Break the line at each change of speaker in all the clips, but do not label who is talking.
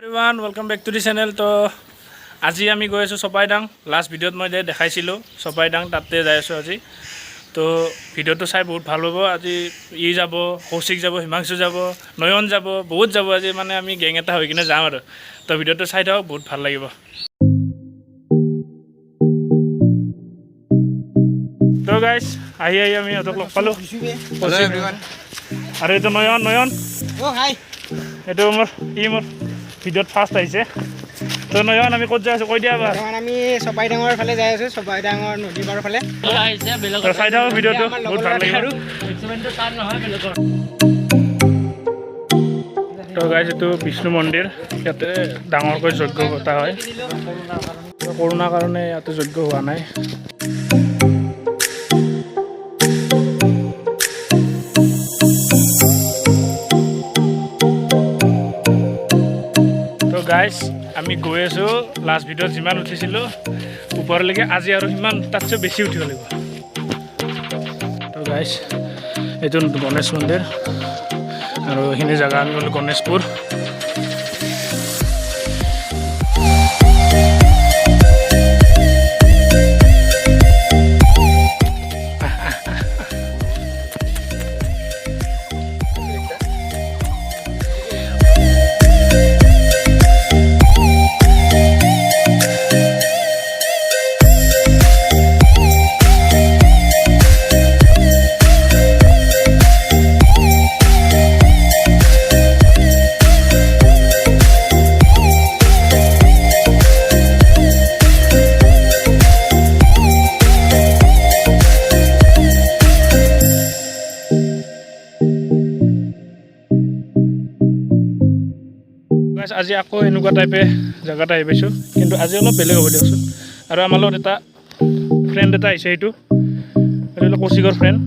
everyone, welcome back to the channel. তো আজি আমি গৈ আছো chapaidang. লাষ্ট ভিডিওত মই দেখাইছিলো chapaidang তাতে যাই আছো আজি। তো ভিডিওটো চাই বহুত ভাল হ'ব। আজি ই যাব, কৌশিক যাব, হিমাংশু যাব, নয়ন যাব, বহুত যাব আজি মানে আমি গেং এটা হৈ কিনে যাম আৰু। তো ভিডিওটো চাই থাকক, বহুত ভাল লাগিব। তো গাইস, আহি আমি অতক লগ পালো।
Hello everyone.
আৰু এইটো নয়ন।
Oh hi.
এইটো মোৰ ভিডিওত ফাৰ্ষ্ট আহিছে। তো নয়ন আমি ক'ত যাই আছো কৈ দিয়া এবাৰ।
আমি chapaidangৰ ফালে যাই আছো, chapaidangৰ নদীৰ পাৰৰ ফালে।
তো চাই থাকক ভিডিওটো, বহুত ভাল লাগিব। তো গাইস এইটো বিষ্ণু মন্দিৰ, ইয়াতে ডাঙৰকৈ যজ্ঞ পতা হয়। কৰোণাৰ কাৰণে ইয়াতে যজ্ঞ হোৱা নাই। গাইস আমি গৈ আছো লাষ্ট ভিডিওত যিমান উঠিছিলো ওপৰলৈকে আজি আৰু সিমান তাতছে বেছি উঠিব লাগিব। তো গাইস এইটো গণেশ মন্দিৰ আৰু এইখিনি জায়গা আমি গ'লো গণেশপুৰ। আজি আকৌ এনেকুৱা টাইপে জায়গাত আহি পাইছোঁ, কিন্তু আজি অলপ বেলেগ হ'ব দিয়কচোন। আৰু আমাৰ লগত এটা ফ্ৰেণ্ড এটা আহিছে, এইটো হ'ল কৌশিকৰ ফ্ৰেণ্ড।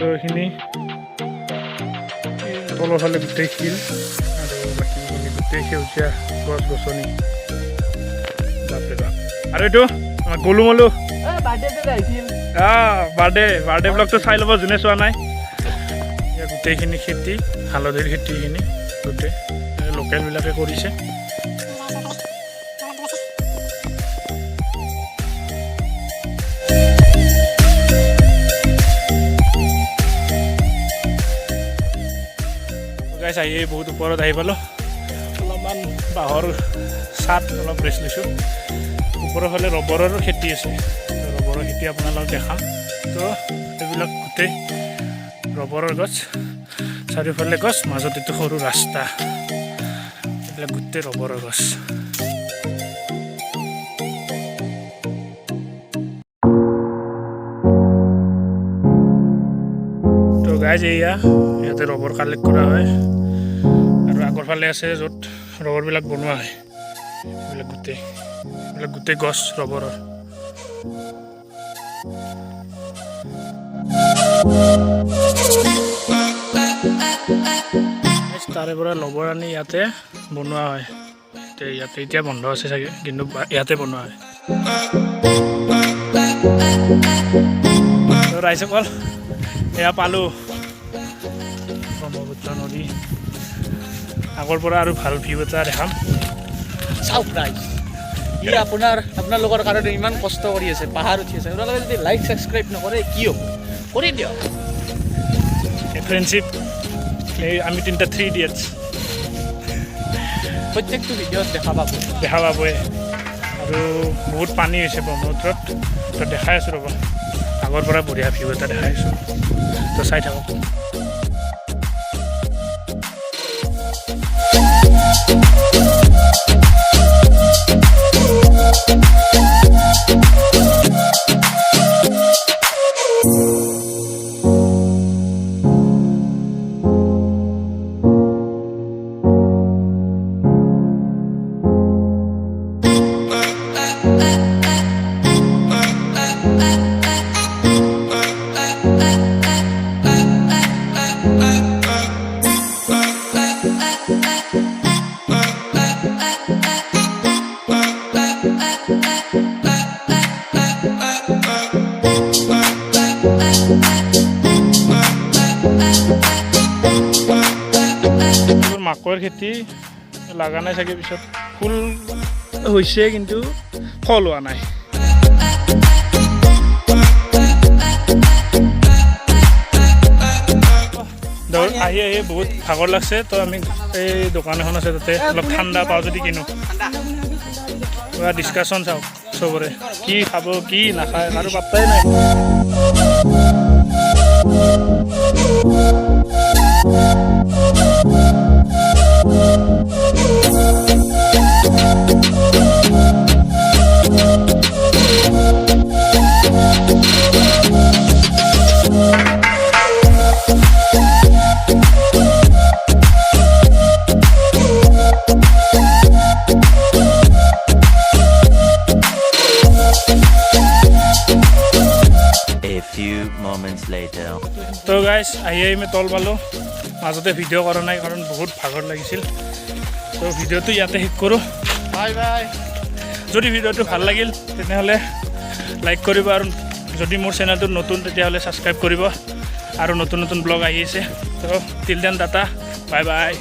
তো এইখিনি তলৰ ফালে গোটেই শিল আৰু বাকীখিনি গোটেই সেউজীয়া গছ গছনি। আৰু এইটো গলু মলু বাৰ্থডে ব্লগটো চাই ল'ব যোনে চোৱা নাই। গোটেইখিনি খেতি, হালধিৰ খেতিখিনি গোটেই লোকেলবিলাকে কৰিছে। আহি বহুত ওপৰত আহি পালোঁ, অলপমান বাঁহৰ চাট অলপ ৰেষ্ট লৈছোঁ। ওপৰৰ ফালে ৰবৰৰ খেতি আছে, ৰবৰৰ খেতি আপোনালোকক দেখাম। তো এইবিলাক গোটেই ৰবৰৰ গছ, চাৰিওফালে গছ, মাজত এইটো সৰু ৰাস্তা, এইবিলাক গোটেই ৰবৰৰ গছ। তো গাইজ এয়া ইয়াতে ৰবৰ কালেক্ট কৰা হয়, আৰু আগৰ ফালে আছে য'ত ৰবৰবিলাক বনোৱা হয়। এইবিলাক গোটেই গছ ৰবৰৰ। তাৰে পৰা ৰবৰ আনি ইয়াতে বনোৱা হয়। ইয়াতে এতিয়া বন্ধ আছে চাগে, কিন্তু ইয়াতে বনোৱা হয়। ৰাইজসকল এয়া পালোঁ ব্ৰহ্মপুত্ৰ নদী। আগৰ পৰা আৰু ভাল ভিউ এটা দেখাম।
চাওক ৰাইজ, ই আপোনালোকৰ কাৰণে ইমান কষ্ট কৰি আছে, পাহাৰ উঠি আছে। আপোনালোকে যদি লাইক ছাবস্ক্ৰাইব নকৰে কি হ'ব? কৰি দিয়ক।
ফ্ৰেণ্ডশ্বিপ, এই আমি তিনিটা 3 ইডিয়টছ
প্ৰত্যেকটো ভিডিঅ'ত দেখা
পাবই। আৰু বহুত পানী হৈছে ব্ৰহ্মপুত্ৰত, তো দেখাই আছোঁ ৰ'ব। আগৰ পৰা বঢ়িয়া ভিউ এটা দেখাই আছোঁ, তো চাই থাকক। মাকৈ খেতি লাগা নাই চাগে, পিছত ফুল হৈছে কিন্তু ফল হোৱা নাই। আহি আহি বহুত ভাগৰ লাগছে, তো আমি এই দোকান এখন আছে তাতে অলপ ঠাণ্ডা পাওঁ যদি কিনো। পুৰা ডিছকাশ্যন চাওঁ চবৰে, কি খাব কি নাখায় আৰু পাত্তাই নাই। তো গাইজ আহি আমি তল পালোঁ, মাজতে ভিডিঅ' কৰা নাই কাৰণ বহুত ভাগৰ লাগিছিল। তো ভিডিঅ'টো ইয়াতে শেষ কৰোঁ, বাই বাই। যদি ভিডিঅ'টো ভাল লাগিল তেনেহ'লে লাইক কৰিব, আৰু যদি মোৰ চেনেলটো নতুন তেতিয়াহ'লে ছাবস্ক্ৰাইব কৰিব, আৰু নতুন নতুন ব্লগ আহি আছে। তো till then Tata, bye bye.